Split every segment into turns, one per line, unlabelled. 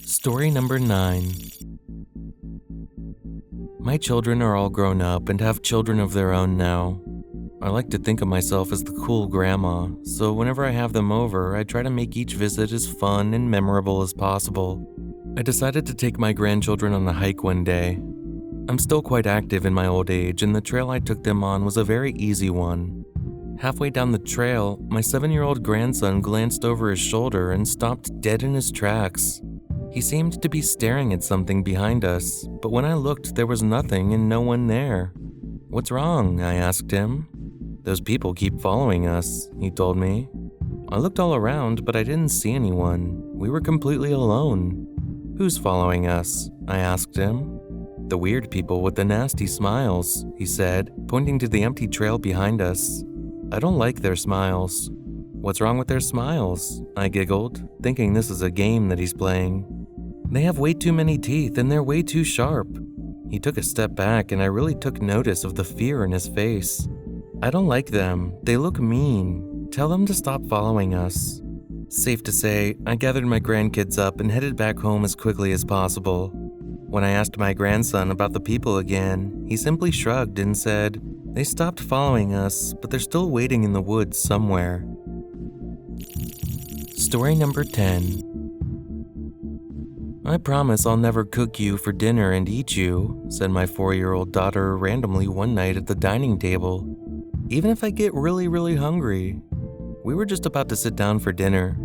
Story number 9. My children are all grown up and have children of their own now. I like to think of myself as the cool grandma, so whenever I have them over, I try to make each visit as fun and memorable as possible. I decided to take my grandchildren on a hike one day. I'm still quite active in my old age, and the trail I took them on was a very easy one. Halfway down the trail, my 7-year-old grandson glanced over his shoulder and stopped dead in his tracks. He seemed to be staring at something behind us, but when I looked, there was nothing and no one there. "What's wrong?" I asked him. "Those people keep following us," he told me. I looked all around, but I didn't see anyone. We were completely alone. "Who's following us?" I asked him. "The weird people with the nasty smiles," he said, pointing to the empty trail behind us. "I don't like their smiles." "What's wrong with their smiles?" I giggled, thinking this is a game that he's playing. "They have way too many teeth and they're way too sharp." He took a step back and I really took notice of the fear in his face. "I don't like them. They look mean. Tell them to stop following us." Safe to say, I gathered my grandkids up and headed back home as quickly as possible. When I asked my grandson about the people again, he simply shrugged and said, "They stopped following us, but they're still waiting in the woods somewhere." Story number 10. "I promise I'll never cook you for dinner and eat you," said my 4-year-old daughter randomly one night at the dining table. "Even if I get really hungry." We were just about to sit down for dinner.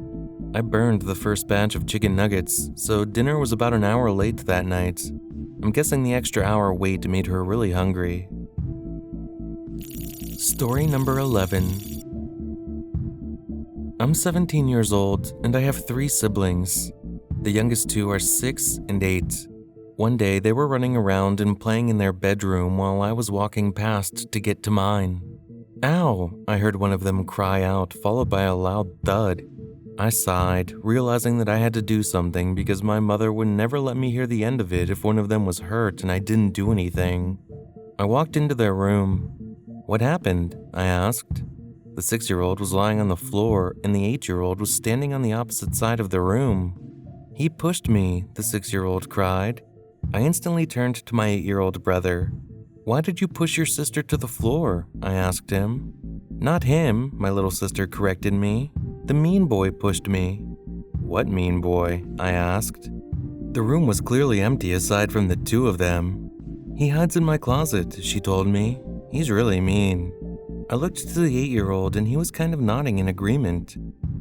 I burned the first batch of chicken nuggets, so dinner was about an hour late that night. I'm guessing the extra hour wait made her really hungry. Story number 11. I'm 17 years old, and I have 3 siblings. The youngest 2 are 6 and 8. One day, they were running around and playing in their bedroom while I was walking past to get to mine. "Ow!" I heard one of them cry out, followed by a loud thud. I sighed, realizing that I had to do something because my mother would never let me hear the end of it if one of them was hurt and I didn't do anything. I walked into their room. "What happened?" I asked. The 6-year-old was lying on the floor, and the 8-year-old was standing on the opposite side of the room. "He pushed me," the 6-year-old cried. I instantly turned to my 8-year-old brother. "Why did you push your sister to the floor?" I asked him. "Not him," my little sister corrected me. "The mean boy pushed me." "What mean boy?" I asked. The room was clearly empty aside from the 2 of them. "He hides in my closet," she told me. "He's really mean." I looked to the 8-year-old and he was kind of nodding in agreement.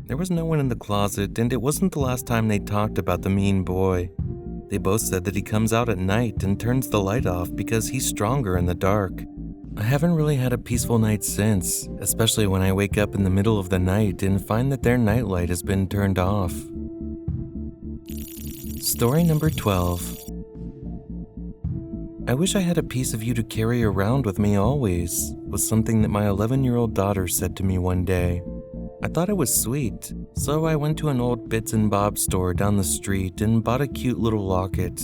There was no one in the closet, and it wasn't the last time they talked about the mean boy. They both said that he comes out at night and turns the light off because he's stronger in the dark. I haven't really had a peaceful night since, especially when I wake up in the middle of the night and find that their nightlight has been turned off. Story number 12. "I wish I had a piece of you to carry around with me always," was something that my 11-year-old daughter said to me one day. I thought it was sweet, so I went to an old Bits and Bob's store down the street and bought a cute little locket.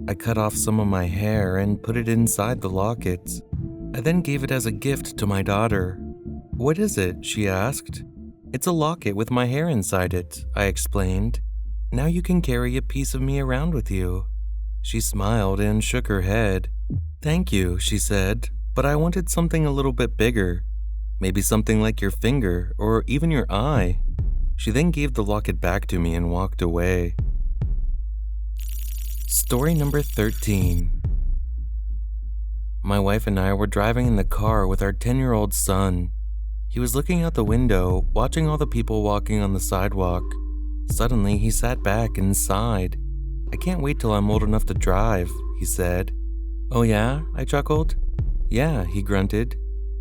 I cut off some of my hair and put it inside the locket. I then gave it as a gift to my daughter. "What is it?" she asked. "It's a locket with my hair inside it," I explained. "Now you can carry a piece of me around with you." She smiled and shook her head. "Thank you," she said, "but I wanted something a little bit bigger. Maybe something like your finger, or even your eye." She then gave the locket back to me and walked away. Story number 13. My wife and I were driving in the car with our 10-year-old son. He was looking out the window, watching all the people walking on the sidewalk. Suddenly, he sat back and sighed. "I can't wait till I'm old enough to drive," he said. "Oh yeah?" I chuckled. "Yeah," he grunted.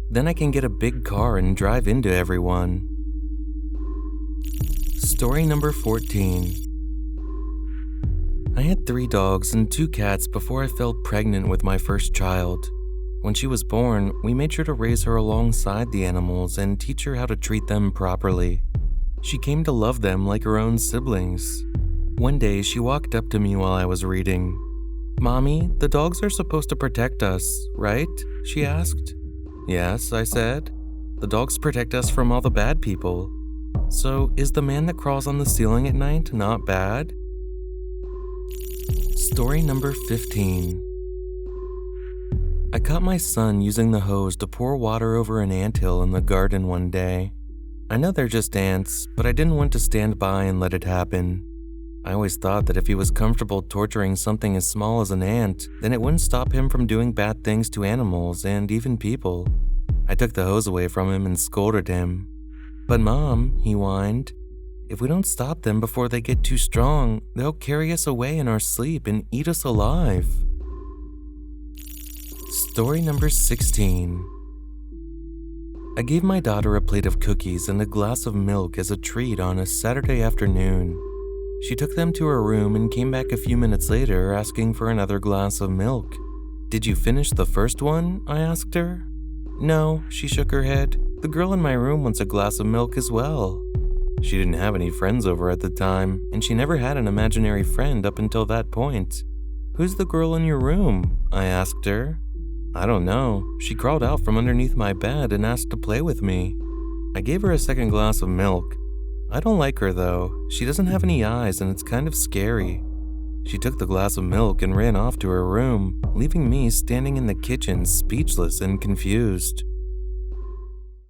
"Then I can get a big car and drive into everyone." Story number 14. I had 3 dogs and 2 cats before I fell pregnant with my first child. When she was born, we made sure to raise her alongside the animals and teach her how to treat them properly. She came to love them like her own siblings. One day, she walked up to me while I was reading. "Mommy, the dogs are supposed to protect us, right?" she asked. "Yes," I said. "The dogs protect us from all the bad people. So, is the man that crawls on the ceiling at night not bad?" Story number 15. I caught my son using the hose to pour water over an anthill in the garden one day. I know they're just ants, but I didn't want to stand by and let it happen. I always thought that if he was comfortable torturing something as small as an ant, then it wouldn't stop him from doing bad things to animals and even people. I took the hose away from him and scolded him. "But Mom," he whined, "if we don't stop them before they get too strong, they'll carry us away in our sleep and eat us alive." Story number 16. I gave my daughter a plate of cookies and a glass of milk as a treat on a Saturday afternoon. She took them to her room and came back a few minutes later asking for another glass of milk. "Did you finish the first one?" I asked her. "No," she shook her head. "The girl in my room wants a glass of milk as well." She didn't have any friends over at the time, and she never had an imaginary friend up until that point. "Who's the girl in your room?" I asked her. "I don't know. She crawled out from underneath my bed and asked to play with me." I gave her a second glass of milk. "I don't like her though. She doesn't have any eyes and it's kind of scary." She took the glass of milk and ran off to her room, leaving me standing in the kitchen speechless and confused.